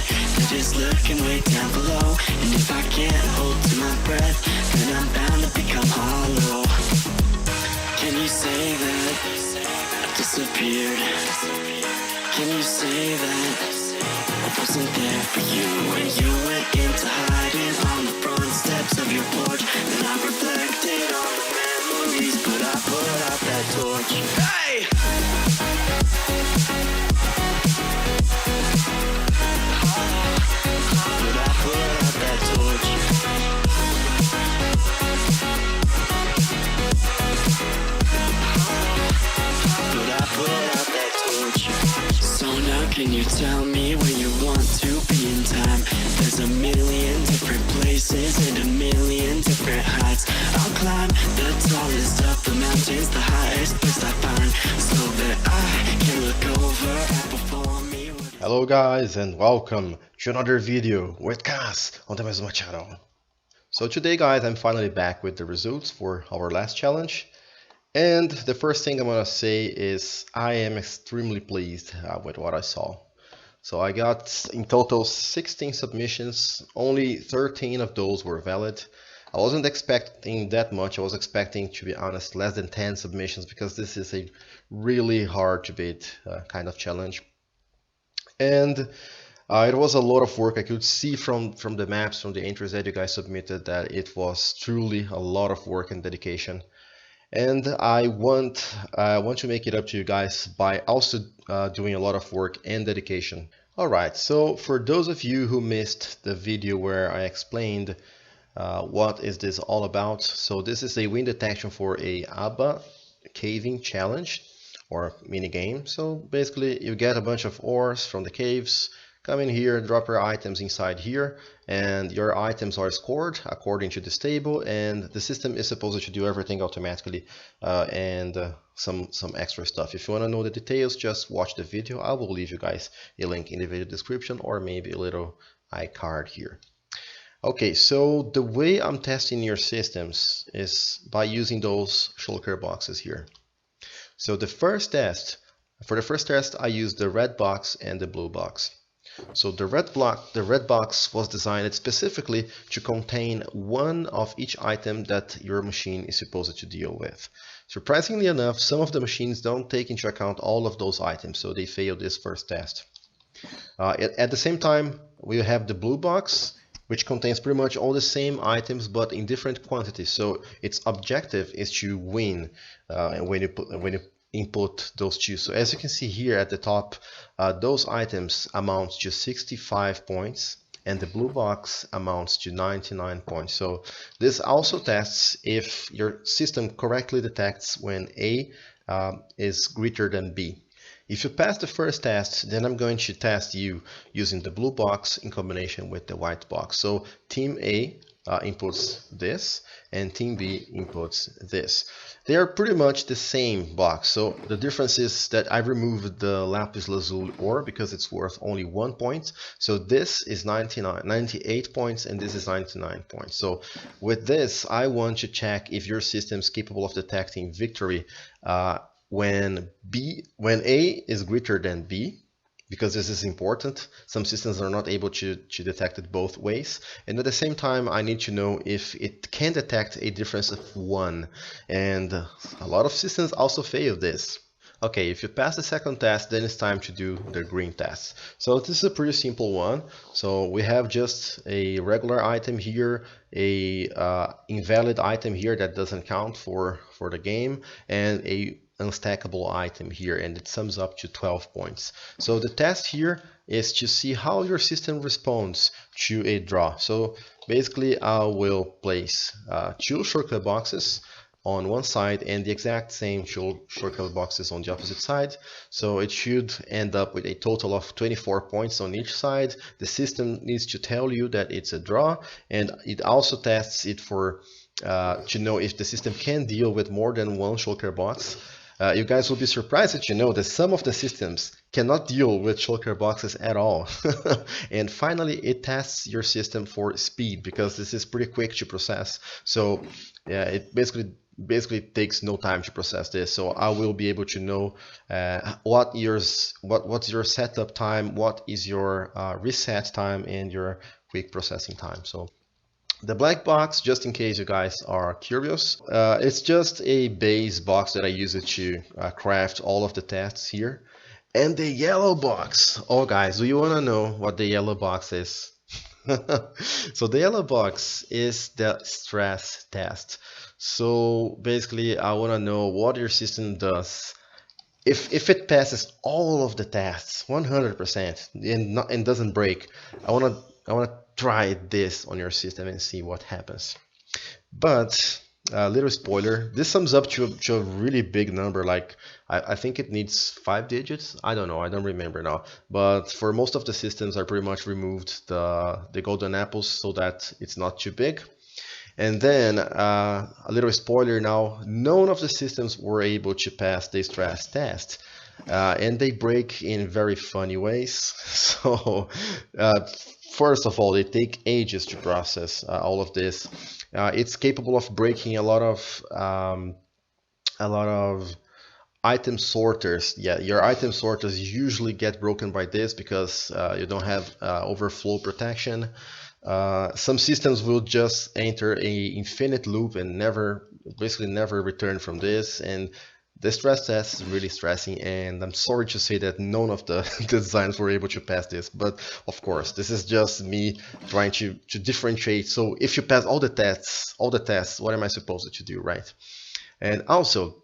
they're just looking way down below. And if I can't hold to my breath, then I'm bound to become hollow. Can you say that I've disappeared? Can you say that I wasn't there for you when you went into hiding on the front steps of your porch? Then I reflected on the memories, but I put out that torch. Hey! But I put out that torch. But I put out that torch. So now can you tell me where you want to be in time? There's a million different places and a million different heights. I'll climb the tallest of the mountains, the highest place I find, so that I can look over at before me. Hello guys and welcome to another video with Kaz on the Maizuma channel. So today guys, I'm finally back with the results for our last challenge. And the first thing I'm gonna say is I am extremely pleased with what I saw. So I got in total 16 submissions, only 13 of those were valid. I wasn't expecting that much. I was expecting, to be honest, less than 10 submissions because this is a really hard to beat kind of challenge. And it was a lot of work. I could see from the maps, from the entries that you guys submitted, that it was truly a lot of work and dedication. And I want to make it up to you guys by also doing a lot of work and dedication. Alright, so for those of you who missed the video where I explained what is this all about, so this is a wind detection for a ABBA caving challenge or mini game. So basically you get a bunch of ores from the caves, come in here, drop your items inside here, and your items are scored according to this table, and the system is supposed to do everything automatically and some extra stuff. If you want to know the details, just watch the video. I will leave you guys a link in the video description or maybe a little iCard here. Okay, so the way I'm testing your systems is by using those shulker boxes here. So for the first test, I used the red box and the blue box. So the red box was designed specifically to contain one of each item that your machine is supposed to deal with. Surprisingly enough, some of the machines don't take into account all of those items, so they failed this first test. At the same time, we have the blue box, which contains pretty much all the same items but in different quantities. So its objective is to win when you input those two. So as you can see here at the top, those items amount to 65 points and the blue box amounts to 99 points. So this also tests if your system correctly detects when A is greater than B. If you pass the first test, then I'm going to test you using the blue box in combination with the white box. So team A inputs this and team B inputs this. They are pretty much the same box, so the difference is that I removed the lapis lazuli ore because it's worth only 1 point. So this is 98 points and this is 99 points. So with this, I want to check if your system is capable of detecting victory when A is greater than B, because this is important. Some systems are not able to detect it both ways. And at the same time, I need to know if it can detect a difference of 1. And a lot of systems also fail this. Okay, if you pass the second test, then it's time to do the green test. So this is a pretty simple one. So we have just a regular item here, a invalid item here that doesn't count for the game, and a unstackable item here, and it sums up to 12 points. So the test here is to see how your system responds to a draw. So basically I will place 2 shulker boxes on one side and the exact same shulker boxes on the opposite side. So it should end up with a total of 24 points on each side. The system needs to tell you that it's a draw, and it also tests it for to know if the system can deal with more than one shulker box. You guys will be surprised to know that some of the systems cannot deal with shulker boxes at all. And finally, it tests your system for speed, because this is pretty quick to process. So it basically basically takes no time to process this. So I will be able to know what's your setup time, what is your reset time, and your quick processing time. So the black box, just in case you guys are curious, it's just a base box that I use it to craft all of the tests here. And the yellow box, oh guys, do you want to know what the yellow box is? So the yellow box is the stress test. So basically I want to know what your system does if it passes all of the tests 100% and doesn't break. I want to try this on your system and see what happens. But little spoiler, this sums up to a really big number. Like I think it needs 5 digits. I don't know, I don't remember now. But for most of the systems, I pretty much removed the golden apples so that it's not too big. And then a little spoiler now, none of the systems were able to pass the stress test. And they break in very funny ways. So first of all, they take ages to process all of this. It's capable of breaking a lot of item sorters. Yeah, your item sorters usually get broken by this because you don't have overflow protection. Some systems will just enter a infinite loop and basically never return from this. And the stress test is really stressing, and I'm sorry to say that none of the designs were able to pass this. But of course, this is just me trying to differentiate. So if you pass all the tests, what am I supposed to do, right? And also,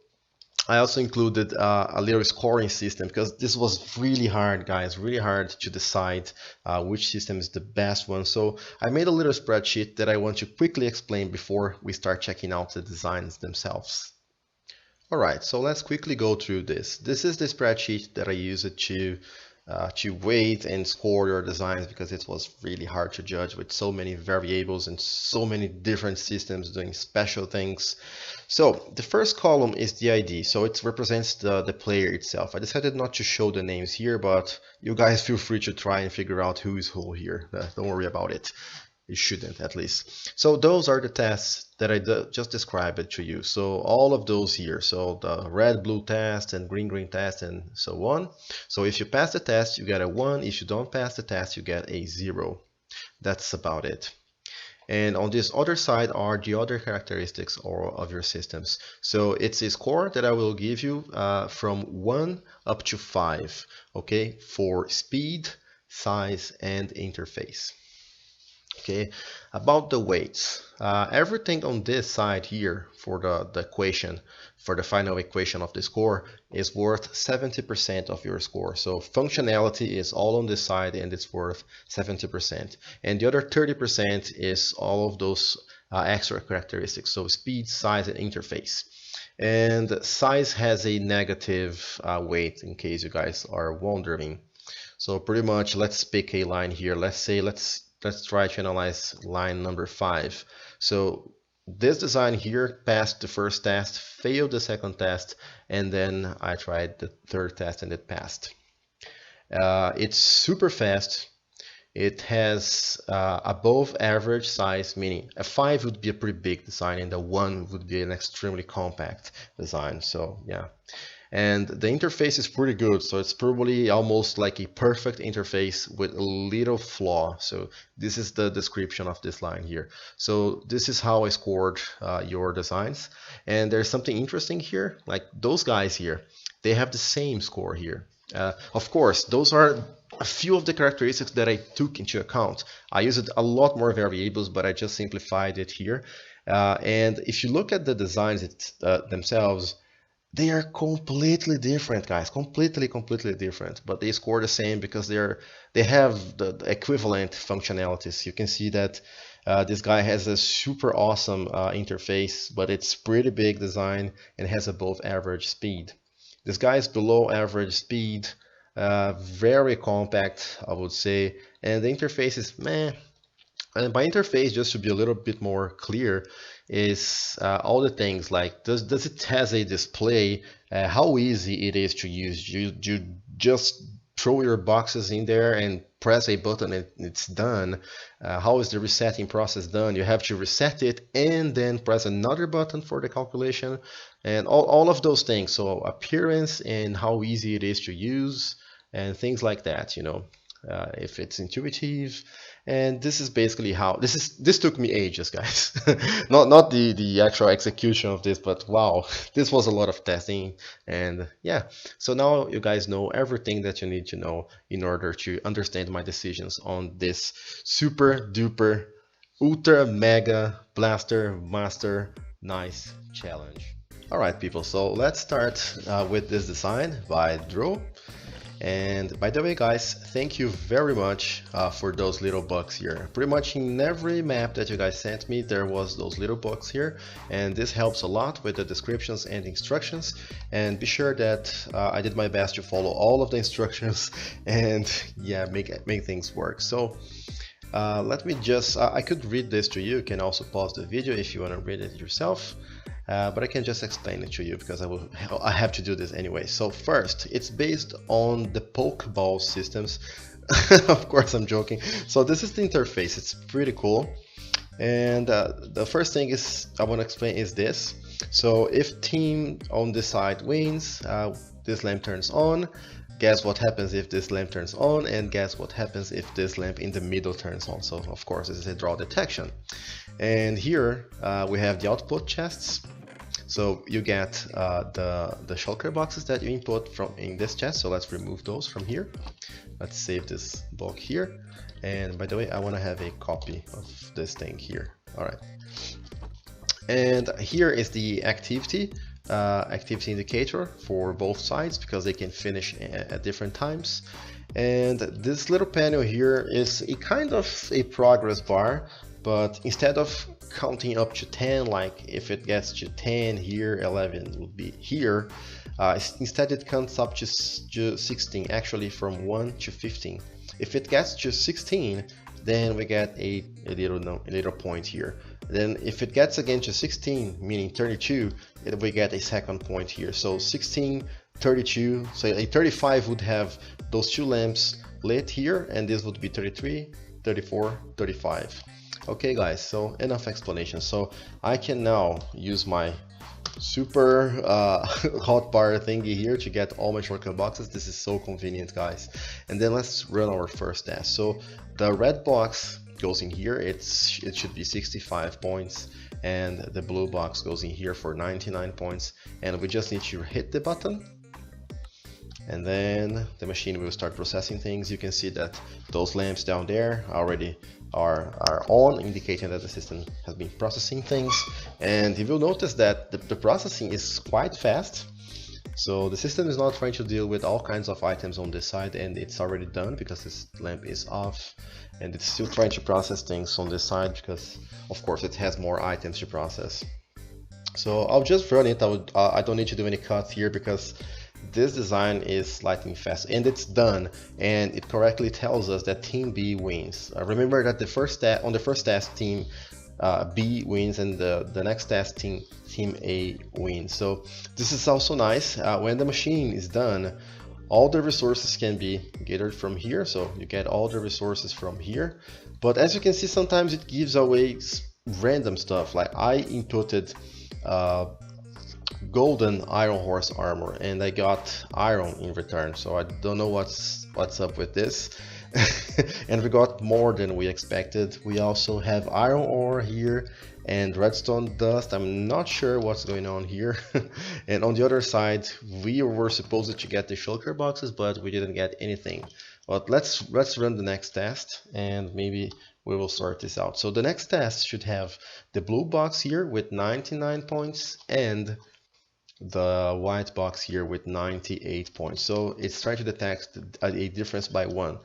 I also included a little scoring system because this was really hard, guys, really hard to decide which system is the best one. So I made a little spreadsheet that I want to quickly explain before we start checking out the designs themselves. All right, so let's quickly go through this. This is the spreadsheet that I used to weight and score your designs because it was really hard to judge with so many variables and so many different systems doing special things. So the first column is the ID, so it represents the player itself. I decided not to show the names here, but you guys feel free to try and figure out who is who here. Don't worry about it. You shouldn't, at least. So those are the tests that I just described it to you. So all of those here, so the red blue test and green test and so on. So if you pass the test, you get a 1. If you don't pass the test, you get a 0. That's about it. And on this other side are the other characteristics of your systems. So it's a score that I will give you from 1 up to 5, okay, for speed, size, and interface. Okay, about the weights, everything on this side here for the equation, for the final equation of the score, is worth 70% of your score. So functionality is all on this side and it's worth 70%. And the other 30% is all of those extra characteristics, so speed, size, and interface. And size has a negative weight, in case you guys are wondering. So pretty much, let's pick a line here. Let's try to analyze line number 5. So this design here passed the first test, failed the second test, and then I tried the third test and it passed. It's super fast. It has above average size, meaning a 5 would be a pretty big design and a 1 would be an extremely compact design. So yeah. And the interface is pretty good, so it's probably almost like a perfect interface with a little flaw. So this is the description of this line here. So this is how I scored your designs. And there's something interesting here, like those guys here, they have the same score here. Of course, those are a few of the characteristics that I took into account. I used a lot more variables, but I just simplified it here. And if you look at the designs themselves, they are completely different, guys. Completely different. But they score the same because they have the equivalent functionalities. You can see that this guy has a super awesome interface, but it's pretty big design and has above average speed. This guy is below average speed, very compact, I would say, and the interface is meh. And by interface, just to be a little bit more clear, is all the things like does it has a display, how easy it is to use. You just throw your boxes in there and press a button and it's done. How is the resetting process done? You have to reset it and then press another button for the calculation, and all of those things. So appearance and how easy it is to use and things like that, you know. If it's intuitive, and this is basically how this took me ages, guys. not the actual execution of this, but wow, this was a lot of testing. And yeah, so now you guys know everything that you need to know in order to understand my decisions on this super duper ultra mega blaster master nice challenge. All right, people, so let's start with this design by Draw. And by the way, guys, thank you very much for those little bugs here. Pretty much in every map that you guys sent me, there was those little bugs here, and this helps a lot with the descriptions and instructions. And be sure that I did my best to follow all of the instructions and yeah, make things work. So let me just, I could read this to you. You can also pause the video if you want to read it yourself. But I can just explain it to you because I have to do this anyway. So first, it's based on the Pokeball systems. Of course, I'm joking. So this is the interface. It's pretty cool. And the first thing is I want to explain is this. So if team on this side wins, this lamp turns on. Guess what happens if this lamp turns on, and guess what happens if this lamp in the middle turns on. So of course, this is a draw detection. And here we have the output chests. So you get the shulker boxes that you input from in this chest. So let's remove those from here. Let's save this block here. And by the way, I want to have a copy of this thing here. All right. And here is the activity indicator for both sides because they can finish at different times. And this little panel here is a kind of a progress bar, but instead of counting up to 10, like if it gets to 10 here, 11 will be here, instead it counts up to 16, actually from 1 to 15. If it gets to 16, then we get a little point here. Then if it gets again to 16, meaning 32, we get a second point here. So 16, 32, so a 35 would have those two lamps lit here, and this would be 33, 34, 35. Okay guys, so enough explanation. So I can now use my super hotbar thingy here to get all my shortcut boxes. This is so convenient, guys. And then let's run our first test. So the red box goes in here, it should be 65 points, and the blue box goes in here for 99 points, and we just need to hit the button and then the machine will start processing things. You can see that those lamps down there already are on, indicating that the system has been processing things. And you will notice that the processing is quite fast. So the system is not trying to deal with all kinds of items on this side, and it's already done because this lamp is off, and it's still trying to process things on this side because of course it has more items to process. So I'll just run it. I don't need to do any cuts here because this design is lightning fast, and it's done, and it correctly tells us that Team B wins. Remember that on the first test, Team B wins, and the next test, Team A wins. So this is also nice. When the machine is done, all the resources can be gathered from here, so you get all the resources from here. But as you can see, sometimes it gives away random stuff. Like I inputted golden iron horse armor, and I got iron in return, so I don't know what's up with this. And we got more than we expected. We also have iron ore here and redstone dust. I'm not sure what's going on here. And on the other side, we were supposed to get the shulker boxes, but we didn't get anything. But let's run the next test, and maybe we will sort this out. So the next test should have the blue box here with 99 points and the white box here with 98 points. So it's trying to detect a difference by 1.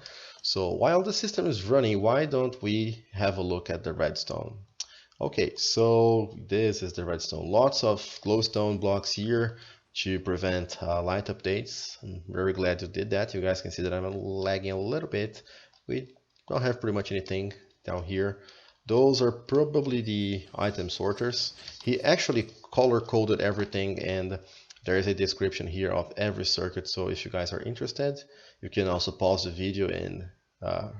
So while the system is running, why don't we have a look at the redstone? Okay, so this is the redstone. Lots of glowstone blocks here to prevent light updates. I'm very glad you did that. You guys can see that I'm lagging a little bit. We don't have pretty much anything down here. Those are probably the item sorters. He actually color coded everything, and there is a description here of every circuit. So if you guys are interested, you can also pause the video and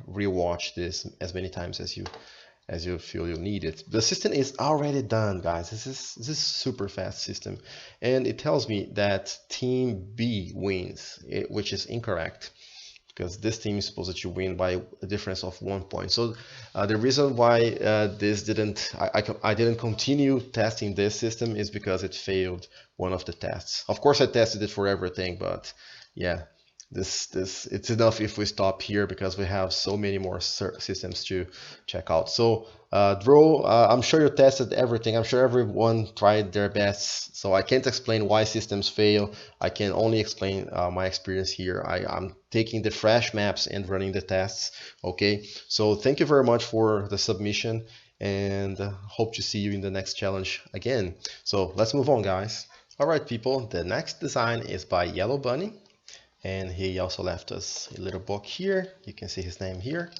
rewatch this as many times as you feel you need it. The system is already done, guys. This is super fast system, and it tells me that team B wins, which is incorrect, because this team is supposed to win by a difference of 1 point. So the reason why this I didn't continue testing this system is because it failed one of the tests. Of course, I tested it for everything, but yeah, it's enough if we stop here, because we have so many more systems to check out. So Dro, I'm sure you tested everything. I'm sure everyone tried their best. So I can't explain why systems fail. I can only explain my experience here. I'm taking the fresh maps and running the tests. Okay, so thank you very much for the submission, and hope to see you in the next challenge again. So let's move on, guys. All right, people, the next design is by Yellow Bunny. And he also left us a little book here. You can see his name here.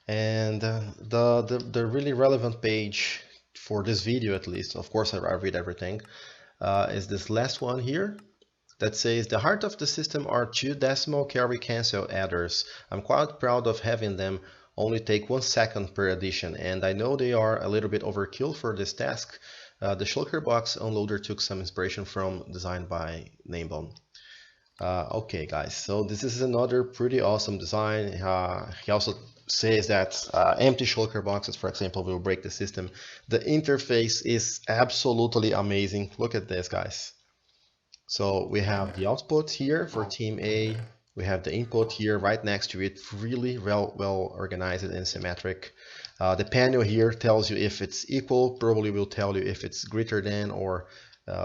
And the really relevant page for this video, at least, of course I read everything, is this last one here that says, the heart of the system are 2 decimal carry cancel adders. I'm quite proud of having them only take 1 second per addition, and I know they are a little bit overkill for this task. The shulker box unloader took some inspiration from design by Namebone. Okay, guys, so this is another pretty awesome design. He also says that empty shulker boxes, for example, will break the system. The interface is absolutely amazing. Look at this, guys. So we have the output here for team A. We have the input here right next to it, really well organized and symmetric. The panel here tells you if it's equal, probably will tell you if it's greater than or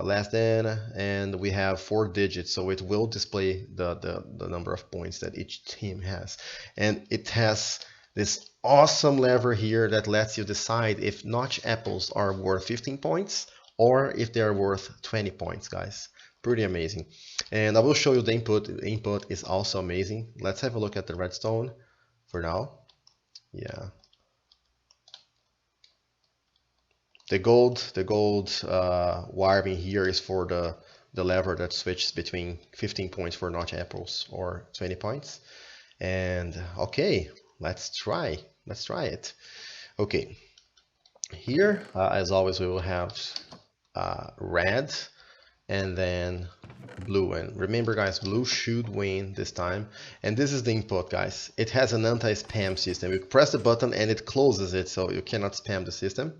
less than, and we have 4 digits, so it will display the number of points that each team has. And it has this awesome lever here that lets you decide if notch apples are worth 15 points or if they are worth 20 points, guys. Pretty amazing. And I will show you the input. The input is also amazing. Let's have a look at the redstone for now. Yeah. The gold wiring here is for the lever that switches between 15 points for notch apples or 20 points. And okay, let's try it. Okay, here as always we will have red and then blue, and remember, guys, blue should win this time. And this is the input, guys. It has an anti-spam system. You press the button and it closes it, so you cannot spam the system.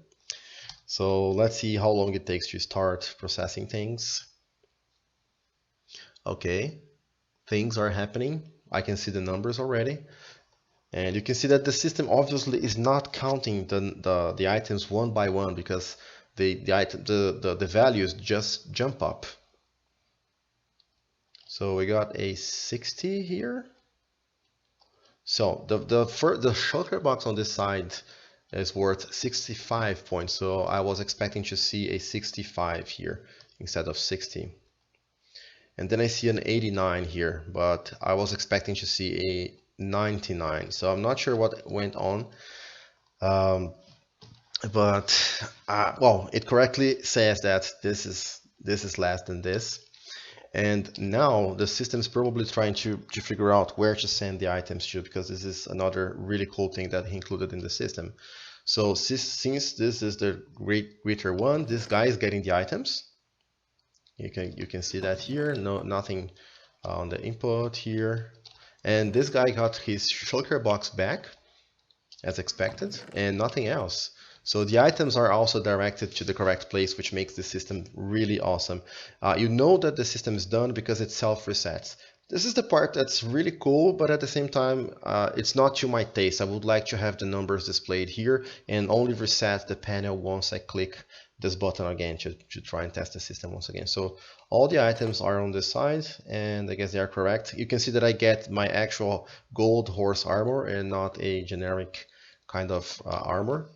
So let's see how long it takes to start processing things. Okay, things are happening. I can see the numbers already. And you can see that the system obviously is not counting the items one by one, because the values just jump up. So we got a 60 here. So the shulker box on this side is worth 65 points, so I was expecting to see a 65 here instead of 60. And then I see an 89 here, but I was expecting to see a 99, so I'm not sure what went on. Well, it correctly says that this is less than this. And now the system is probably trying to figure out where to send the items to, because this is another really cool thing that he included in the system. So since this is the greater one, this guy is getting the items. You can see that here. Nothing on the input here. And this guy got his shulker box back as expected, and nothing else. So the items are also directed to the correct place, which makes the system really awesome. You know that the system is done because it self-resets. This is the part that's really cool, but at the same time, it's not to my taste. I would like to have the numbers displayed here and only reset the panel once I click this button again to try and test the system once again. So all the items are on this side, and I guess they are correct. You can see that I get my actual gold horse armor and not a generic kind of armor.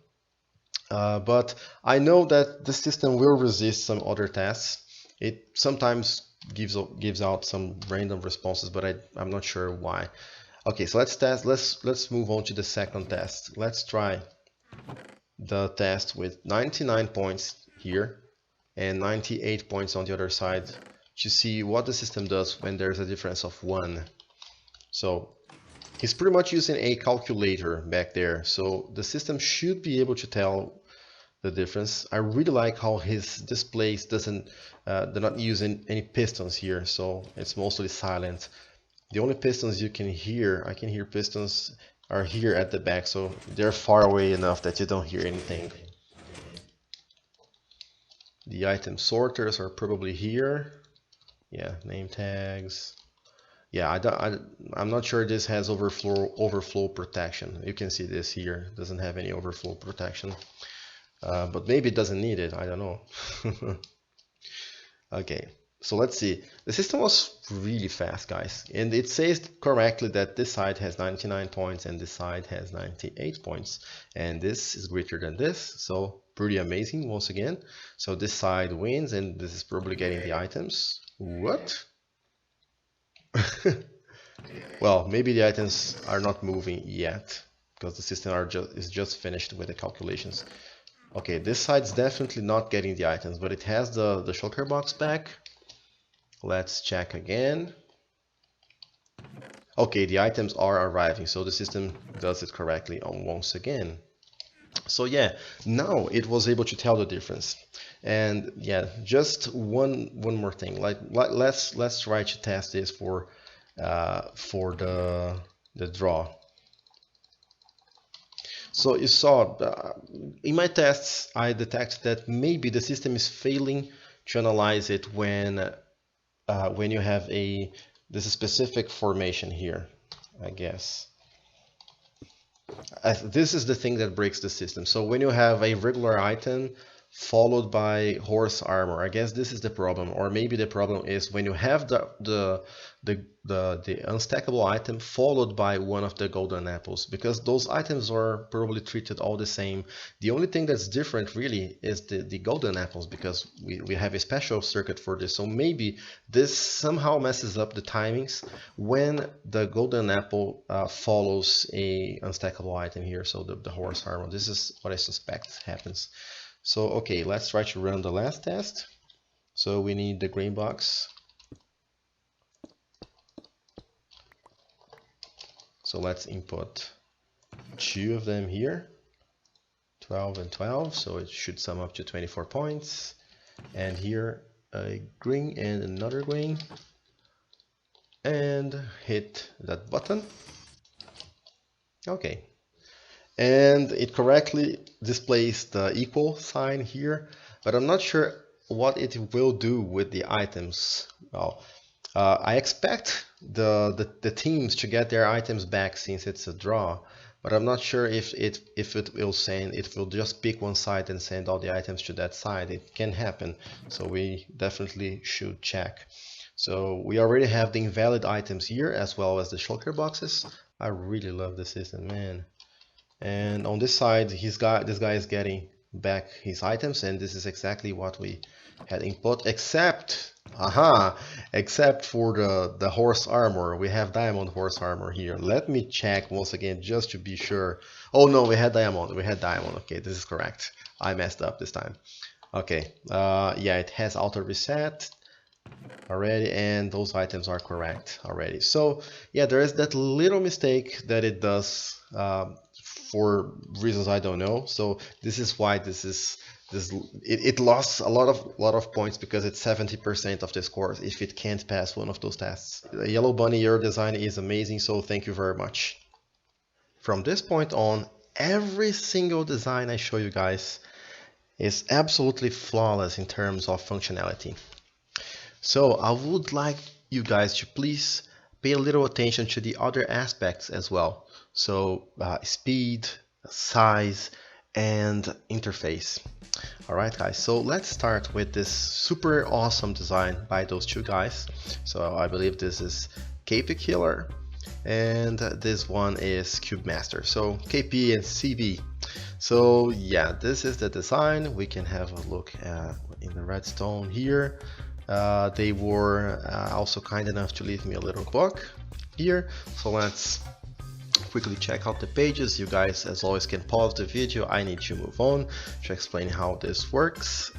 But I know that the system will resist some other tests. It sometimes gives out some random responses, but I'm not sure why. Okay, so let's test. Let's move on to the second test. Let's try the test with 99 points here and 98 points on the other side to see what the system does when there's a difference of 1. So He's pretty much using a calculator back there, so the system should be able to tell the difference. I really like how his displays doesn't, they're not using any pistons here, so it's mostly silent. The only pistons you can hear, I can hear pistons, are here at the back, so they're far away enough that you don't hear anything. The item sorters are probably here. Yeah, name tags. Yeah, I'm not sure this has overflow protection. You can see this here, doesn't have any overflow protection. But maybe it doesn't need it, I don't know. Okay, so let's see. The system was really fast, guys. And it says correctly that this side has 99 points and this side has 98 points. And this is greater than this, so pretty amazing once again. So this side wins and this is probably getting the items. What? Well, maybe the items are not moving yet because the system is just finished with the calculations. Okay, this side's definitely not getting the items, but it has the shulker box back. Let's check again. Okay, the items are arriving, so the system does it correctly once again. So yeah, now it was able to tell the difference. And yeah, just one more thing. Let's try to test this for the draw. So you saw in my tests, I detected that maybe the system is failing to analyze it when you have this specific formation here, I guess. This is the thing that breaks the system. So when you have a regular item followed by horse armor, I guess this is the problem. Or maybe the problem is when you have the unstackable item followed by one of the golden apples, because those items are probably treated all the same. The only thing that's different really is the golden apples, because we have a special circuit for this. So maybe this somehow messes up the timings when the golden apple follows a unstackable item here, so the horse armor. This is what I suspect happens. So okay, let's try to run the last test. So we need the green box. So let's input 2 of them here, 12 and 12, so it should sum up to 24 points. And here a green and another green, and hit that button. Okay, and it correctly displays the equal sign here, but I'm not sure what it will do with the items. Well, I expect the teams to get their items back since it's a draw, but I'm not sure if it will just pick one side and send all the items to that side. It can happen, so we definitely should check. So we already have the invalid items here as well as the shulker boxes. I really love the system, man. And on this side, this guy is getting back his items, and this is exactly what we had input, except for the horse armor. We have diamond horse armor here. Let me check once again just to be sure. Oh no, we had diamond. Okay, this is correct. I messed up this time. Okay, yeah, it has auto reset already, and those items are correct already. So yeah, there is that little mistake that it does for reasons I don't know. So this is why it lost a lot of points, because it's 70% of the scores if it can't pass one of those tests. The Yellow Bunny, your design is amazing, so thank you very much. From this point on, every single design I show you guys is absolutely flawless in terms of functionality. So I would like you guys to please pay a little attention to the other aspects as well. So speed, size, and interface. Alright guys, so let's start with this super awesome design by those two guys. So I believe this is KP Killer and this one is Cube Master. So KP and CB. So yeah, this is the design. We can have a look in the redstone here. They were also kind enough to leave me a little book here. So let's quickly check out the pages. You guys, as always, can pause the video. I need to move on to explain how this works.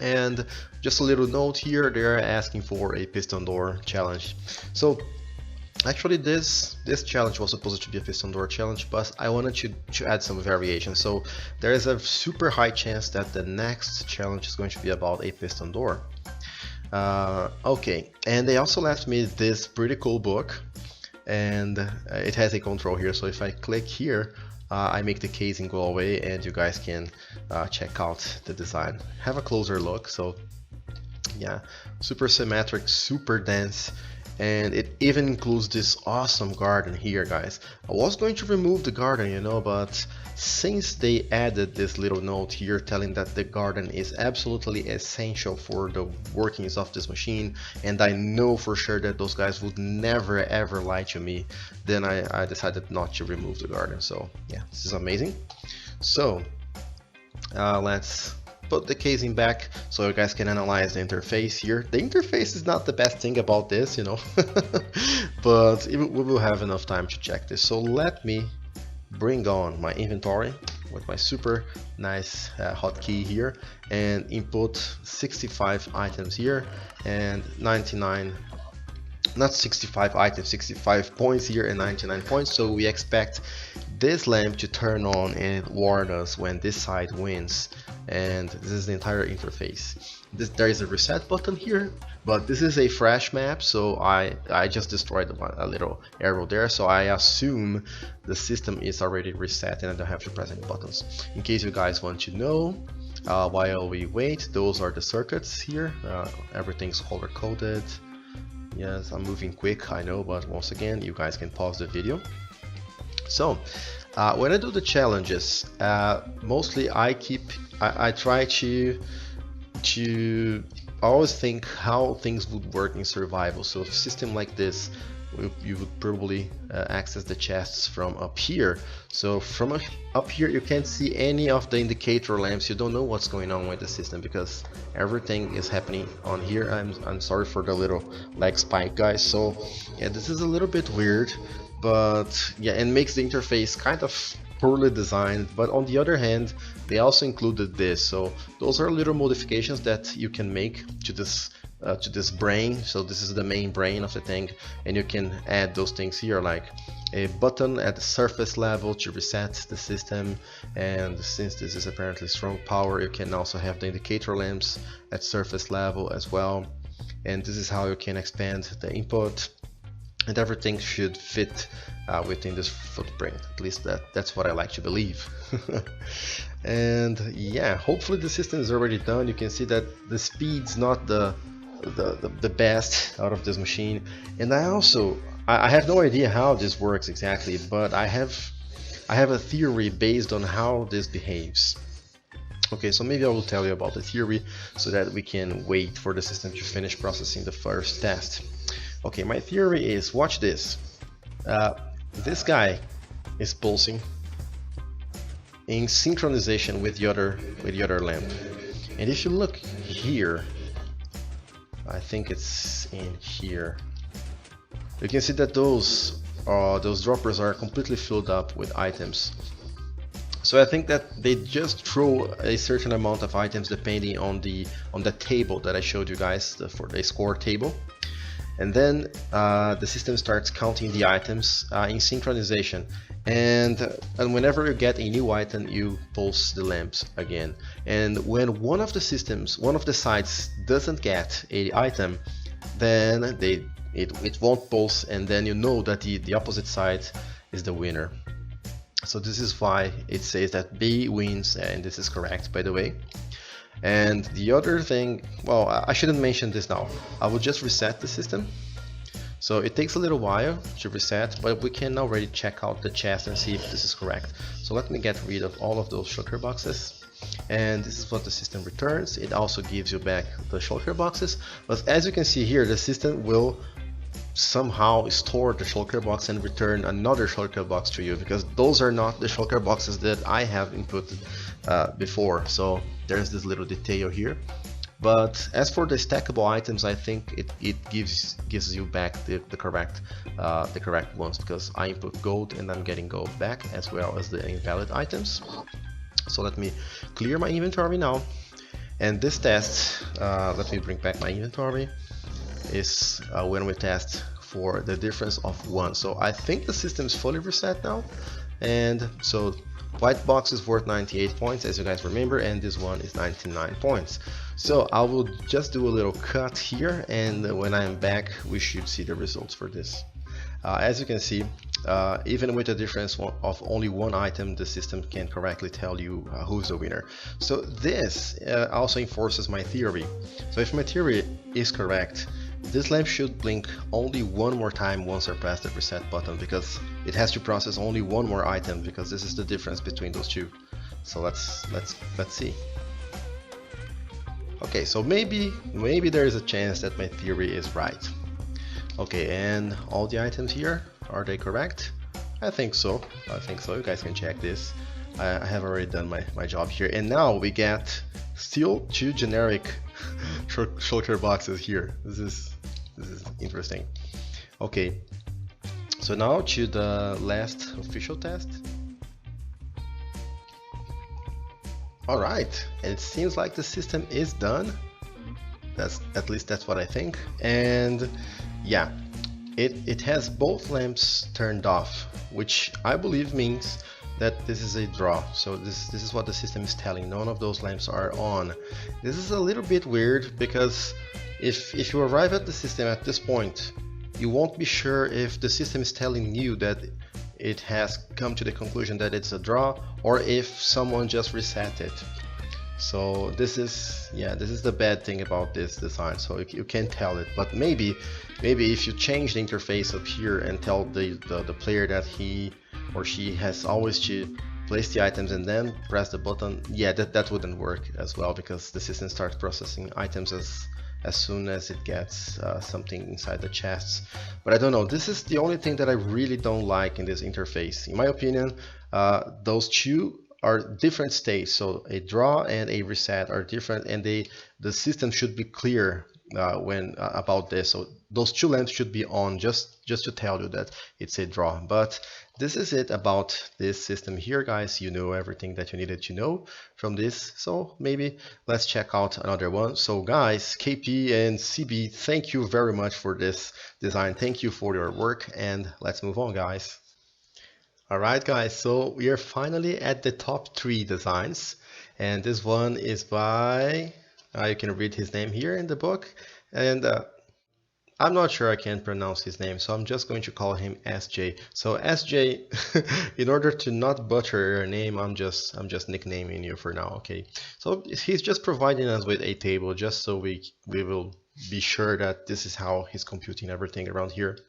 And just a little note here, they're asking for a piston door challenge. So Actually, this challenge was supposed to be a piston door challenge, but I wanted to add some variation. So there is a super high chance that the next challenge is going to be about a piston door. Okay, and they also left me this pretty cool book, and it has a control here. So if I click here, I make the casing go away, and you guys can check out the design. Have a closer look. So yeah, super symmetric, super dense. And it even includes this awesome garden here, guys. I was going to remove the garden, you know, but since they added this little note here telling that the garden is absolutely essential for the workings of this machine, and I know for sure that those guys would never ever lie to me, then I decided not to remove the garden. So yeah, this is amazing. So let's put the casing back so you guys can analyze the interface here. The interface is not the best thing about this, you know, but we will have enough time to check this. So let me bring on my inventory with my super nice hotkey here and input 65 items here and 99, not 65 items, 65 points here and 99 points. So we expect this lamp to turn on and warn us when this side wins. And this is the entire interface. There is a reset button here, but this is a fresh map, so I just destroyed a little arrow there, so I assume the system is already reset and I don't have to press any buttons. In case you guys want to know, while we wait, those are the circuits here. Everything's color coded. Yes, I'm moving quick, I know, but once again, you guys can pause the video. So when I do the challenges, mostly I try to always think how things would work in survival. So a system like this, you would probably access the chests from up here. So from up here you can't see any of the indicator lamps. You don't know what's going on with the system because everything is happening on here. I'm sorry for the little lag spike, guys. So yeah, this is a little bit weird, but yeah, it makes the interface kind of poorly designed. But on the other hand, they also included this, so those are little modifications that you can make to this brain. So this is the main brain of the thing, and you can add those things here, like a button at the surface level to reset the system, and since this is apparently strong power, you can also have the indicator lamps at surface level as well. And this is how you can expand the input, and everything should fit within this footprint. At least that's what I like to believe. And yeah, hopefully the system is already done. You can see that the speed's not the best out of this machine, and I have no idea how this works exactly, but I have a theory based on how this behaves. Okay, so maybe I will tell you about the theory so that we can wait for the system to finish processing the first test. Okay, my theory is, watch this. This guy is pulsing in synchronization with the other lamp, and if you look here, I think it's in here, you can see that those droppers are completely filled up with items. So I think that they just throw a certain amount of items depending on the table that I showed you guys, for the score table. And then the system starts counting the items in synchronization, and whenever you get a new item, you pulse the lamps again. And when one of the sides doesn't get an item, then it won't pulse, and then you know that the opposite side is the winner. So this is why it says that B wins, and this is correct, by the way. And the other thing, well, I shouldn't mention this now. I will just reset the system. So it takes a little while to reset, but we can already check out the chest and see if this is correct. So let me get rid of all of those shulker boxes. And this is what the system returns. It also gives you back the shulker boxes. But as you can see here, the system will somehow store the shulker box and return another shulker box to you, because those are not the shulker boxes that I have inputted before. So there's this little detail here. But as for the stackable items, I think it gives you back the correct ones, because I input gold and I'm getting gold back, as well as the invalid items. So let me clear my inventory now. And this test, let me bring back my inventory, is when we test for the difference of 1. So I think the system is fully reset now, and so white box is worth 98 points, as you guys remember, and this one is 99 points. So I will just do a little cut here, and when I am back we should see the results for this. As you can see, even with a difference of only one item, the system can correctly tell you who's the winner. So this also enforces my theory. So if my theory is correct, this lamp should blink only one more time once I press the reset button, because it has to process only one more item, because this is the difference between those two. So let's see. Okay, so maybe there is a chance that my theory is right. Okay, and all the items here, are they correct? I think so. You guys can check this. I have already done my job here, and now we get still 2 generic shulker boxes here. This is interesting. Okay, so now to the last official test. Alright, and it seems like the system is done. At least that's what I think. And yeah, it has both lamps turned off, which I believe means that this is a draw. So this is what the system is telling. None of those lamps are on. This is a little bit weird, because if you arrive at the system at this point, you won't be sure if the system is telling you that it has come to the conclusion that it's a draw, or if someone just reset it. So this is the bad thing about this design. So you can't tell it, but maybe if you change the interface up here and tell the player that he or she has always to place the items and then press the button, yeah, that wouldn't work as well, because the system starts processing items as soon as it gets something inside the chests. But I don't know, this is the only thing that I really don't like in this interface. In my opinion, those two are different states, so a draw and a reset are different, and the system should be clear when about this. So those 2 lamps should be on just to tell you that it's a draw. But this is it about this system here, guys. You know everything that you needed to know from this, so maybe let's check out another one. So guys, KP and CB, thank you very much for this design. Thank you for your work, and let's move on, guys. Alright guys, so we are finally at the top 3 designs, and this one is by, you can read his name here in the book, and I'm not sure I can pronounce his name, so I'm just going to call him SJ. So SJ, in order to not butcher your name, I'm just nicknaming you for now, okay? So he's just providing us with a table just so we will be sure that this is how he's computing everything around here.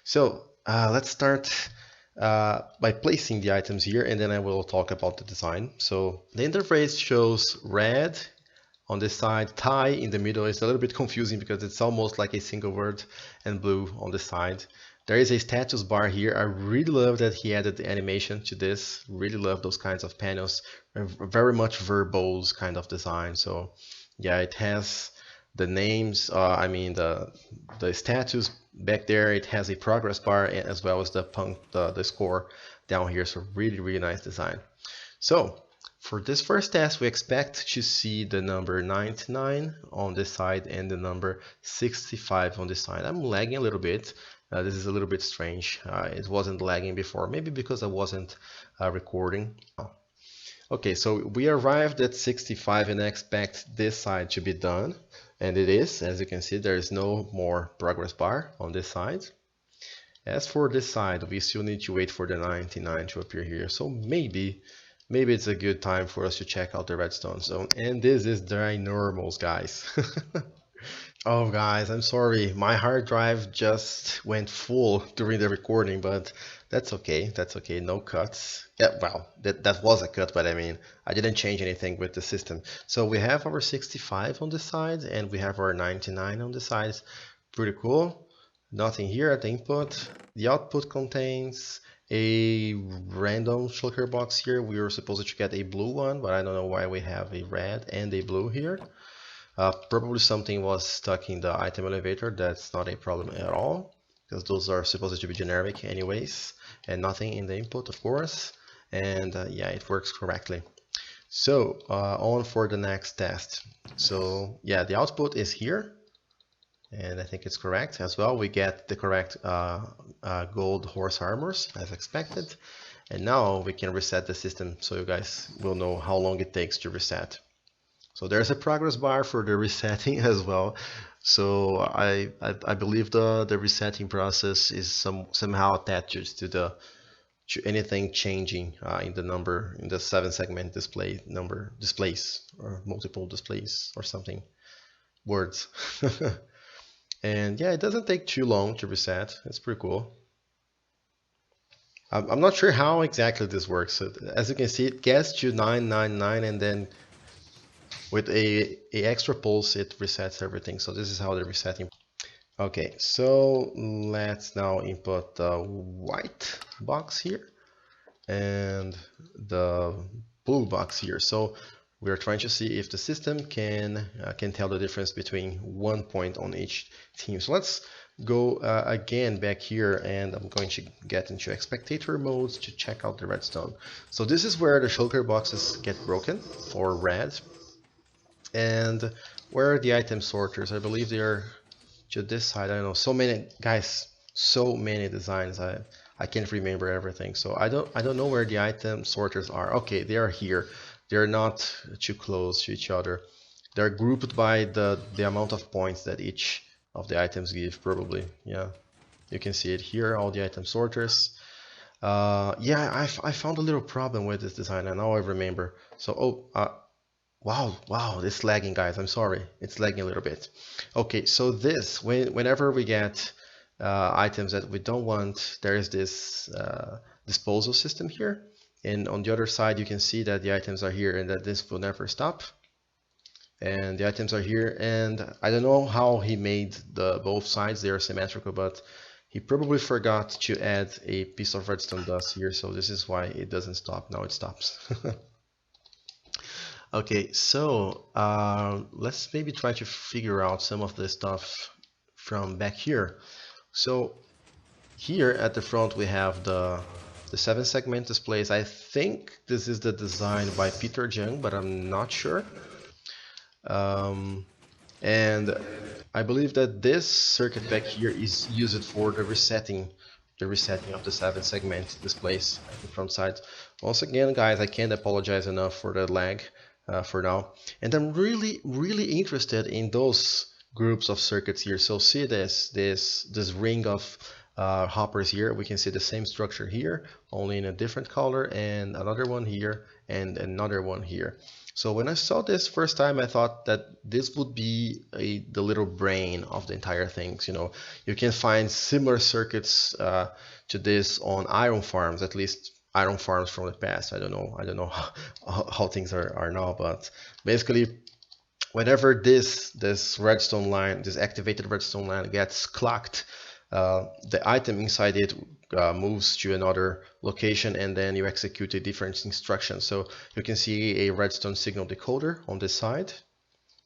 So let's start by placing the items here, and then I will talk about the design. So the interface shows red on this side, tie in the middle. It's a little bit confusing because it's almost like a single word, and blue on the side. There is a status bar here. I really love that he added the animation to this. Really love those kinds of panels. Very much verbose kind of design. So yeah, it has the names, I mean the status back there. It has a progress bar as well as the score down here. So really nice design. So for this first test, we expect to see the number 99 on this side and the number 65 on this side. I'm lagging a little bit. This is a little bit strange. It wasn't lagging before, maybe because I wasn't recording. Okay, so we arrived at 65 and I expect this side to be done. And it is, as you can see, there is no more progress bar on this side. As for this side, we still need to wait for the 99 to appear here. So maybe it's a good time for us to check out the redstone zone. And this is the normals, guys. Oh guys, I'm sorry, my hard drive just went full during the recording, but that's okay, no cuts. Yeah, well, that was a cut, but I mean, I didn't change anything with the system. So we have our 65 on the side, and we have our 99 on the sides. Pretty cool. Nothing here at the input. The output contains a random shulker box here. We were supposed to get a blue one, but I don't know why we have a red and a blue here. Probably something was stuck in the item elevator. That's not a problem at all, because those are supposed to be generic anyways, and nothing in the input, of course. And yeah, it works correctly. So on for the next test. So yeah, the output is here. and I think it's correct as well. We get the correct gold horse armors as expected. And now we can reset the system so you guys will know how long it takes to reset. So there's a progress bar for the resetting as well. So I believe the resetting process is somehow attached to anything changing in the number in the 7-segment display number displays or multiple displays or something words. And yeah, it doesn't take too long to reset. It's pretty cool. I'm not sure how exactly this works. So as you can see, it gets to 999 and then with a extra pulse, it resets everything. So this is how the resetting. Okay, so let's now input the white box here and the blue box here. So we are trying to see if the system can tell the difference between 1 point on each team. So let's go again back here, and I'm going to get into spectator modes to check out the redstone. So this is where the shulker boxes get broken or red, and where are the item sorters? I believe they are to this side. I don't know, so many guys, so many designs. I can't remember everything, so I don't know where the item sorters are. Okay, they are here. They're not too close to each other. They're grouped by the amount of points that each of the items give, probably. Yeah, you can see it here, all the item sorters. Yeah, I found a little problem with this design, and now I remember. So, wow, it's lagging, guys. I'm sorry, it's lagging a little bit. Okay, so this, whenever we get items that we don't want, there is this disposal system here. And on the other side, you can see that the items are here and that this will never stop. And the items are here, and I don't know how he made both sides. They are symmetrical, but he probably forgot to add a piece of redstone dust here, so this is why it doesn't stop. Now it stops. Okay, so let's maybe try to figure out some of the stuff from back here. So here at the front we have the 7-segment displays. I think this is the design by Peter Jung, but I'm not sure. And I believe that this circuit back here is used for the resetting of the 7-segment displays at the front side. Once again, guys, I can't apologize enough for the lag for now. And I'm really interested in those groups of circuits here. So see this ring of hoppers here. We can see the same structure here, only in a different color, and another one here and another one here. So when I saw this first time, I thought that this would be the little brain of the entire things. You know, you can find similar circuits to this on iron farms, at least iron farms from the past. I don't know how things are now, but basically, whenever this redstone line, this activated redstone line gets clocked, the item inside it moves to another location, and then you execute a different instruction. So you can see a redstone signal decoder on this side,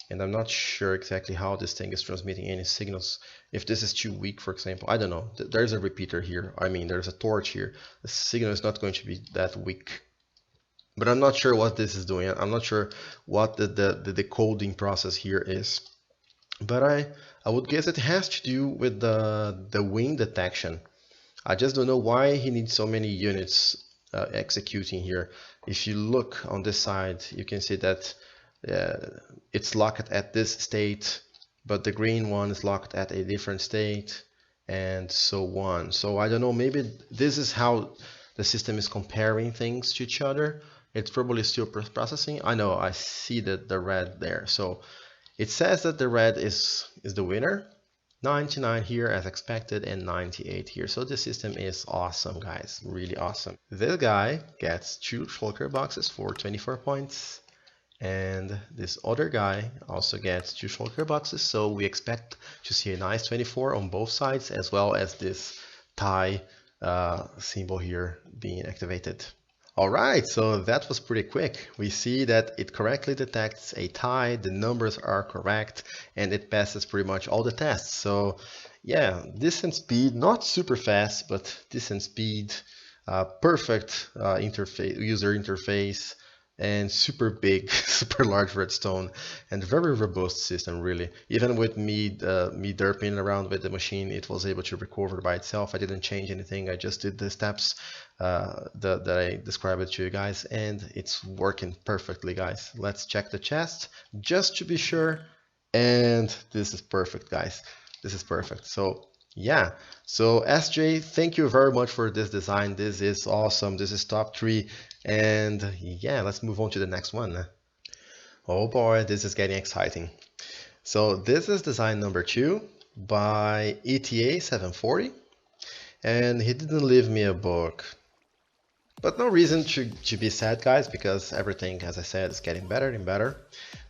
and I'm not sure exactly how this thing is transmitting any signals. If this is too weak, for example, I don't know. There's a repeater here. I mean, there's a torch here. The signal is not going to be that weak. But I'm not sure what this is doing. I'm not sure what the decoding process here is. But I would guess it has to do with the wind detection. I just don't know why he needs so many units executing here. If you look on this side, you can see that it's locked at this state, but the green one is locked at a different state, and so on. So I don't know, maybe this is how the system is comparing things to each other. It's probably still processing. I know, I see the red there. So it says that the red is the winner. 99 here as expected and 98 here. So the system is awesome, guys, really awesome. This guy gets 2 shulker boxes for 24 points, and this other guy also gets 2 shulker boxes. So we expect to see a nice 24 on both sides, as well as this tie symbol here being activated. Alright, so that was pretty quick. We see that it correctly detects a tie, the numbers are correct, and it passes pretty much all the tests. So yeah, decent speed, not super fast, but decent speed, perfect user interface, and super big, super large redstone, and very robust system really. Even with me derping around with the machine, it was able to recover by itself. I didn't change anything, I just did the steps that I described to you guys, and it's working perfectly, guys. Let's check the chest just to be sure, and this is perfect, guys. This is perfect. So yeah, so SJ, thank you very much for this design. This is awesome. This is top 3. And yeah, let's move on to the next one. Oh boy, this is getting exciting. So this is design number 2 by ETA 740. And he didn't leave me a book. But no reason to be sad, guys, because everything, as I said, is getting better and better.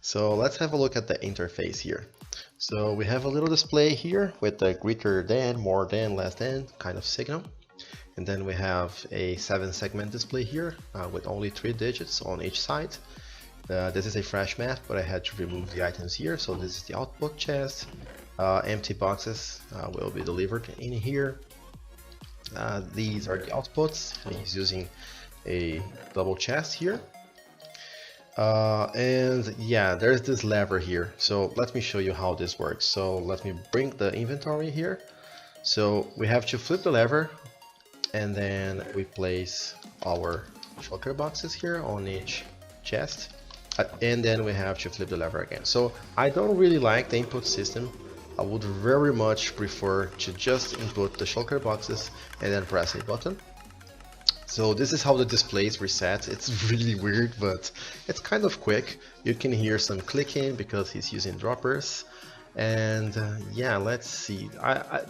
So let's have a look at the interface here. So we have a little display here with the greater than, more than, less than kind of signal. And then we have a 7-segment display here with only 3 digits on each side. This is a fresh map, but I had to remove the items here. So this is the output chest. Empty boxes will be delivered in here. These are the outputs. He's using a double chest here. And yeah, there's this lever here. So let me show you how this works. So let me bring the inventory here. So we have to flip the lever, and then we place our shulker boxes here on each chest. And then we have to flip the lever again. So I don't really like the input system. I would very much prefer to just input the shulker boxes and then press a button. So this is how the display is reset. It's really weird, but it's kind of quick. You can hear some clicking because he's using droppers. And yeah, let's see.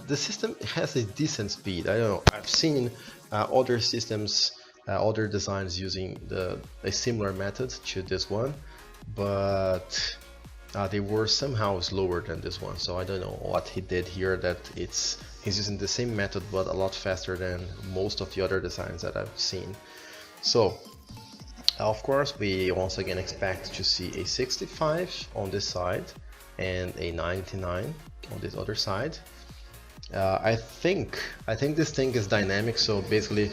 The system has a decent speed. I don't know. I've seen other systems, other designs using a similar method to this one, but they were somehow slower than this one. So I don't know what he did here, that he's using the same method but a lot faster than most of the other designs that I've seen. So of course we once again expect to see a 65 on this side and a 99 on this other side. I think this thing is dynamic, so basically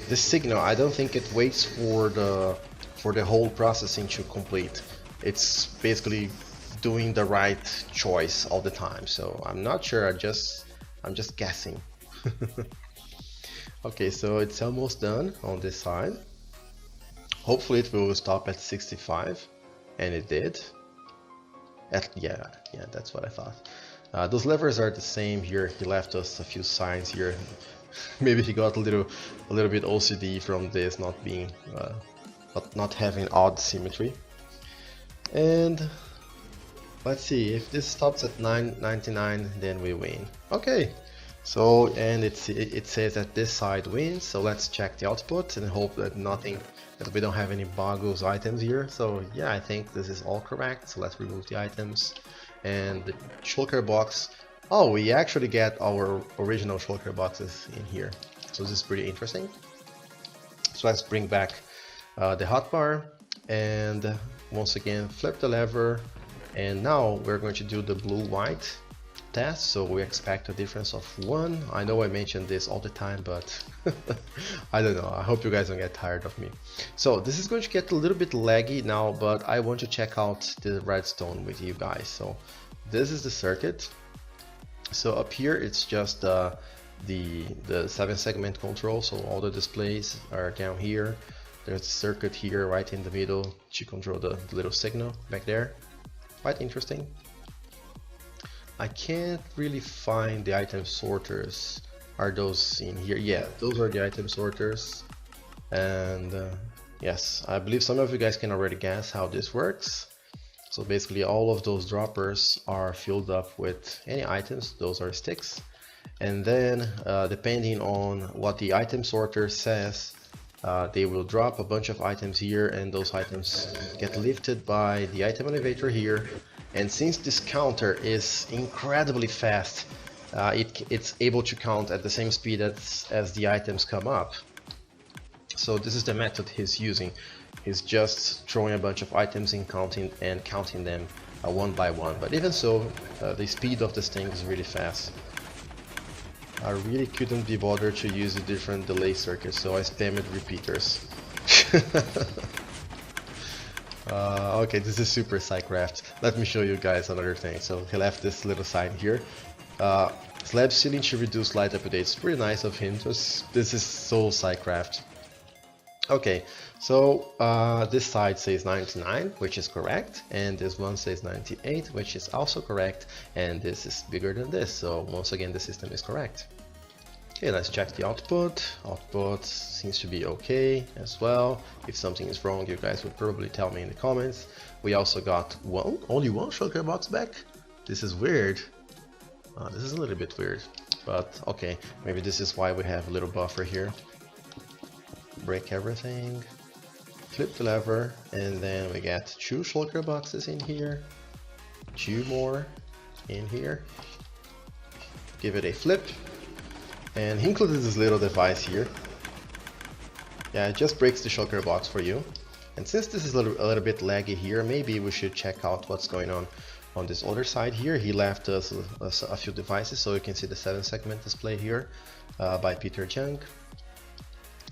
the signal, I don't think it waits for the whole processing to complete. It's basically doing the right choice all the time. So I'm not sure, I'm just guessing. Okay, so it's almost done on this side. Hopefully it will stop at 65, and it did. Yeah, that's what I thought. Those levers are the same here. He left us a few signs here. Maybe he got a little bit OCD from this not being not having odd symmetry. And let's see, if this stops at 999, then we win. Okay, so and it says that this side wins. So let's check the output and hope that we don't have any boggles items here. So yeah, I think this is all correct. So let's remove the items and the shulker box. Oh, we actually get our original shulker boxes in here. So this is pretty interesting. So let's bring back the hotbar and once again flip the lever. And now we're going to do the blue-white test, so we expect a difference of 1. I know I mentioned this all the time, but I don't know. I hope you guys don't get tired of me. So this is going to get a little bit laggy now, but I want to check out the redstone with you guys. So this is the circuit. So up here it's just the 7-segment control, so all the displays are down here. There's a circuit here right in the middle to control the little signal back there. Quite interesting. I can't really find the item sorters. Are those in here? Yeah, those are the item sorters. And yes, I believe some of you guys can already guess how this works. So basically all of those droppers are filled up with any items. Those are sticks. And then depending on what the item sorter says, they will drop a bunch of items here, and those items get lifted by the item elevator here. And since this counter is incredibly fast, it's able to count at the same speed as the items come up. So this is the method he's using. He's just throwing a bunch of items and counting them one by one. But even so, the speed of this thing is really fast. I really couldn't be bothered to use the different delay circuits, so I spammed repeaters. Okay, this is super Psycraft. Let me show you guys another thing. So he left this little sign here. Slab ceiling to reduce light updates. Pretty nice of him. This is so Psycraft. Okay, so this side says 99, which is correct, and this one says 98, which is also correct, and this is bigger than this, so once again the system is correct. Okay, let's check the output. Output seems to be okay as well. If something is wrong, you guys would probably tell me in the comments. We also got only one shulker box back. This is weird. This is a little bit weird, but okay, maybe this is why we have a little buffer here. Break everything, flip the lever, and then we get 2 shulker boxes in here, 2 more in here. Give it a flip, and he included this little device here. Yeah, it just breaks the shulker box for you. And since this is a little bit laggy here, maybe we should check out what's going on this other side here. He left us a few devices, so you can see the 7-segment display here by Peter Jung.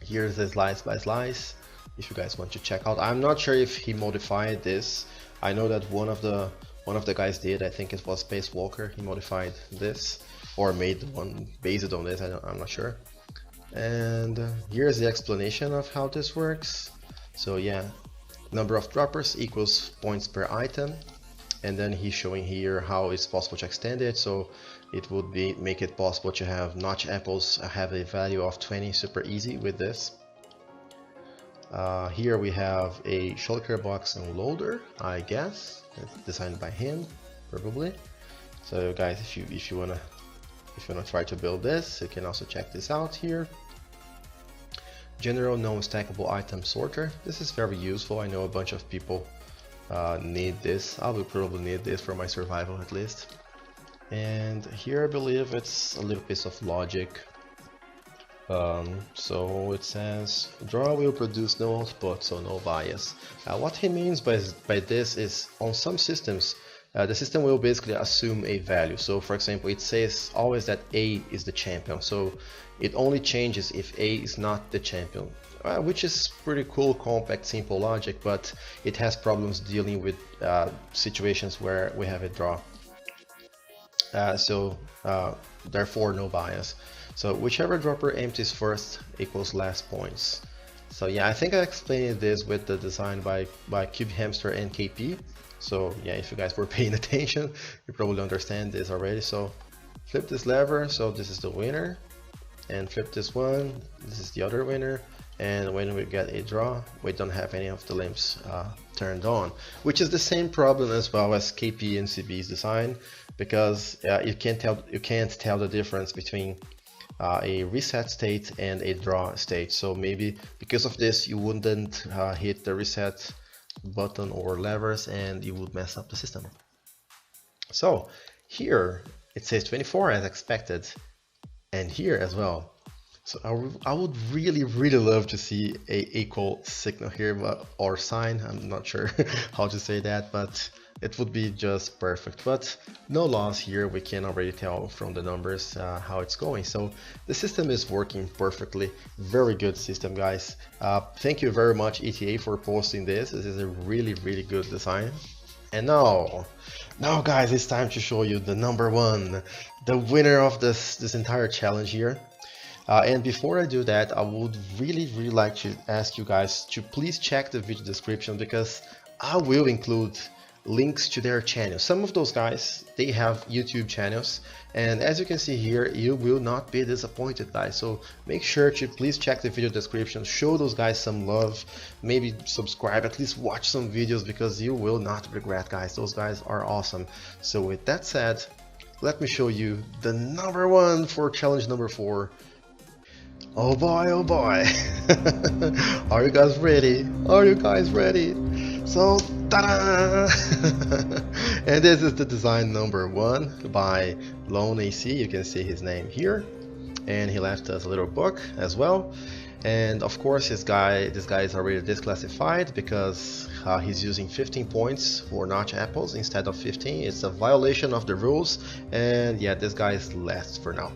Here's the slice by slice, if you guys want to check out. I'm not sure if he modified this. I know that one of the guys did. I think it was Spacewalker. He modified this or made one based on this. I'm not sure. And here's the explanation of how this works. So yeah, number of droppers equals points per item, and then he's showing here how it's possible to extend it. So it would make it possible to have notch apples have a value of 20 super easy with this. Here we have a shulker box unloader, I guess. It's designed by him, probably. So guys, if you wanna try to build this, you can also check this out here. General non-stackable item sorter. This is very useful. I know a bunch of people need this. I will probably need this for my survival at least. And here I believe it's a little piece of logic. So it says draw will produce no output, so no bias. What he means by this is on some systems the system will basically assume a value. So for example, it says always that A is the champion, so it only changes if A is not the champion, which is pretty cool, compact, simple logic, but it has problems dealing with situations where we have a draw. Therefore no bias. So whichever dropper empties first equals less points. So yeah, I think I explained this with the design by Cube Hamster and KP. So yeah, if you guys were paying attention, you probably understand this already. So flip this lever, so this is the winner, and flip this one, this is the other winner. And when we get a draw, we don't have any of the lamps turned on, which is the same problem as well as KP and CB's design, because you can't tell the difference between a reset state and a draw state. So maybe because of this, you wouldn't hit the reset button or levers, and you would mess up the system. So here it says 24 as expected, and here as well. So I would really love to see a equal signal here, or sign. I'm not sure how to say that, but it would be just perfect. But no loss here. We can already tell from the numbers how it's going. So the system is working perfectly. Very good system, guys. Thank you very much, ETA, for posting this. This is a really good design. And now guys, it's time to show you the number one, the winner of this entire challenge here. And before I do that, I would really like to ask you guys to please check the video description, because I will include links to their channels. Some of those guys, they have YouTube channels, and as you can see here, you will not be disappointed, guys. So make sure to please check the video description, show those guys some love, maybe subscribe, at least watch some videos, because you will not regret, guys. Those guys are awesome. So with that said, let me show you the number one for challenge number 4. Oh boy, oh boy. Are you guys ready? Are you guys ready? So, ta-da! And this is the design number 1 by Lone AC. You can see his name here, and he left us a little book as well. And of course, this guy is already disclassified because he's using 15 points for notch apples instead of 15. It's a violation of the rules, and yeah, this guy is last for now.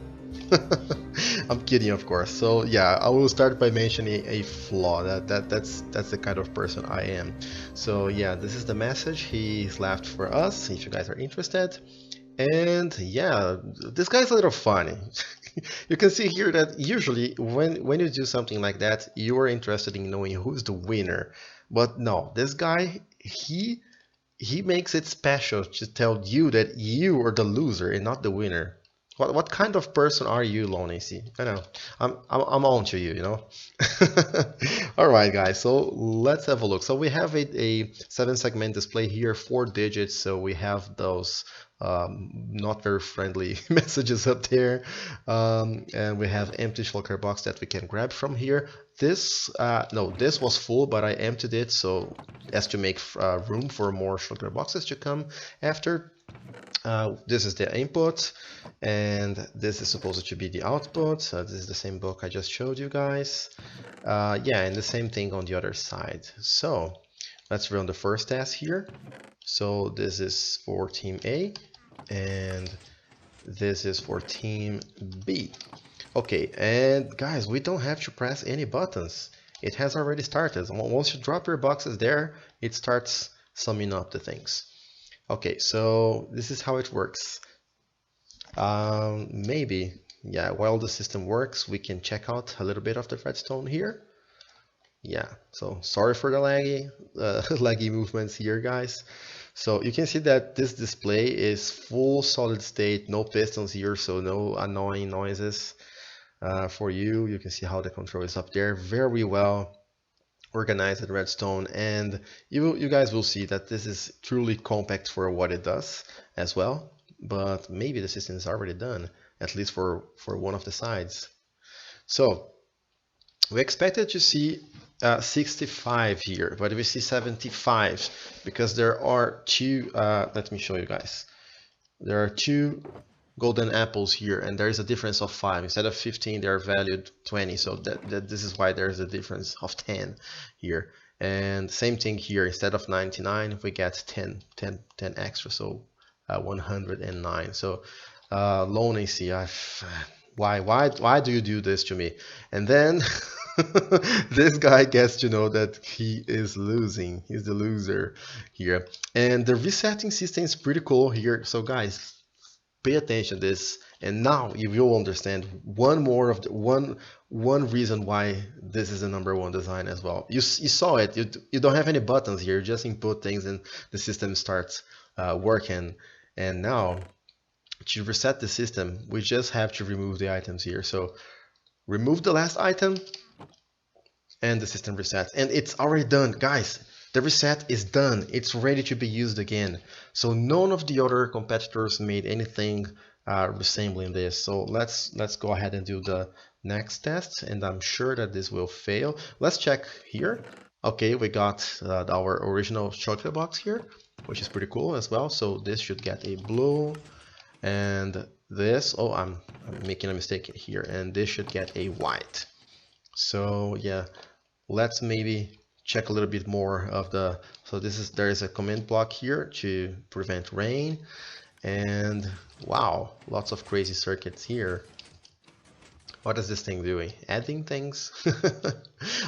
I'm kidding, of course. So yeah, I will start by mentioning a flaw. That's the kind of person I am. So yeah, this is the message he's left for us, if you guys are interested. And yeah, this guy's a little funny. You can see here that usually when you do something like that, you are interested in knowing who's the winner. But no, this guy, he makes it special to tell you that you are the loser and not the winner. What kind of person are you, Lonacy? I know. I'm on to you, you know. All right, guys. So let's have a look. So we have a 7-segment display here, 4 digits. So we have those not very friendly messages up there, and we have empty shulker box that we can grab from here. This no, this was full, but I emptied it so as to make room for more shulker boxes to come after. This is the input, and this is supposed to be the output. This is the same book I just showed you guys. Yeah, and the same thing on the other side. So let's run the first test here. So this is for team A, and this is for team B. Okay, and guys, we don't have to press any buttons. It has already started. Once you drop your boxes there, it starts summing up the things. Okay, so this is how it works. Maybe, yeah, while the system works, we can check out a little bit of the redstone here. Yeah, so sorry for the laggy movements here, guys. So you can see that this display is full solid state, no pistons here, so no annoying noises for you. You can see how the control is up there very well organized redstone, and you guys will see that this is truly compact for what it does as well. But maybe the system is already done, at least for one of the sides. So we expected to see 65 here, but we see 75 because there are two. Let me show you guys. There are two golden apples here, and there is a difference of 5. Instead of 15, they are valued 20, so that this is why there's a difference of 10 here. And same thing here, instead of 99, we get 10 extra, so 109. So Lonacy, why do you do this to me? And then this guy gets to know that he is losing. He's the loser here. And the resetting system is pretty cool here. So guys, pay attention to this, and now you will understand one reason why this is the #1 design as well. You saw it. You don't have any buttons here. You just input things and the system starts working. And now to reset the system, we just have to remove the items here. So remove the last item, and the system resets. And it's already done, guys. The reset is done. It's ready to be used again. So none of the other competitors made anything resembling this. So let's go ahead and do the next test, and I'm sure that this will fail. Let's check here. Okay, we got our original shulker box here, which is pretty cool as well. So this should get a blue, and this, oh, I'm making a mistake here, and this should get a white. So yeah, let's maybe check a little bit more of the, so there is a command block here to prevent rain, and wow, lots of crazy circuits here. What is this thing doing? Adding things?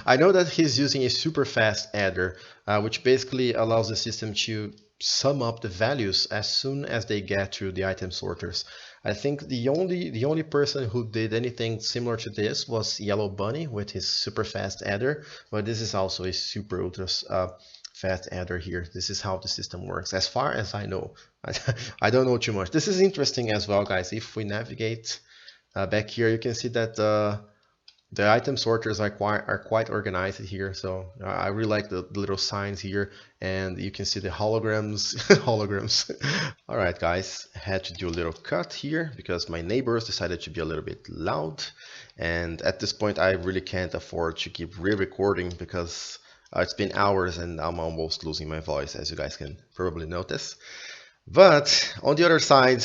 I know that he's using a super fast adder, which basically allows the system to sum up the values as soon as they get to the item sorters. I think the only person who did anything similar to this was Yellow Bunny with his super fast adder, but this is also a super ultra fast adder here. This is how the system works, as far as I know. I don't know too much. This is interesting as well, guys. If we navigate back here, you can see that the item sorters are quite organized here. So I really like the little signs here, and you can see the holograms. Holograms. All right, guys, I had to do a little cut here because my neighbors decided to be a little bit loud, and at this point I really can't afford to keep re-recording because it's been hours and I'm almost losing my voice, as you guys can probably notice. But on the other side,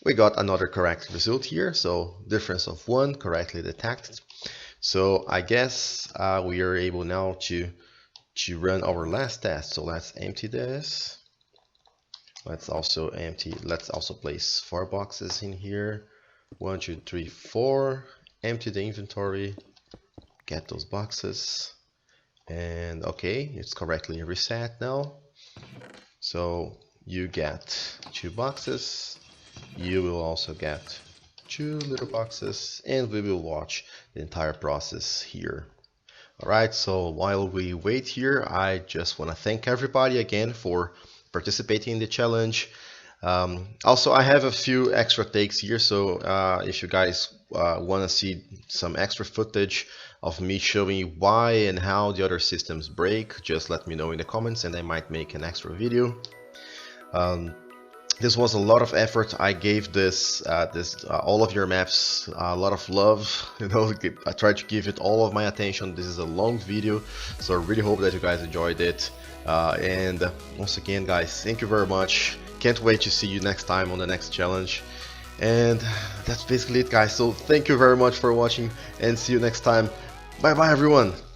we got another correct result here, so difference of 1 correctly detected. So I guess we are able now to run our last test. So let's empty this. Let's also place 4 boxes in here. 1, 2, 3, 4. empty the inventory, get those boxes, and okay, it's correctly reset now. So you get 2 boxes, you will also get 2 little boxes, and we will watch the entire process here. Alright, so while we wait here, I just want to thank everybody again for participating in the challenge. Also, I have a few extra takes here, so if you guys want to see some extra footage of me showing you why and how the other systems break, just let me know in the comments and I might make an extra video. This was a lot of effort. I gave this all of your maps a lot of love. You know, I tried to give it all of my attention. This is a long video, so I really hope that you guys enjoyed it. And once again, guys, thank you very much. Can't wait to see you next time on the next challenge. And that's basically it, guys. So thank you very much for watching, and see you next time. Bye bye, everyone.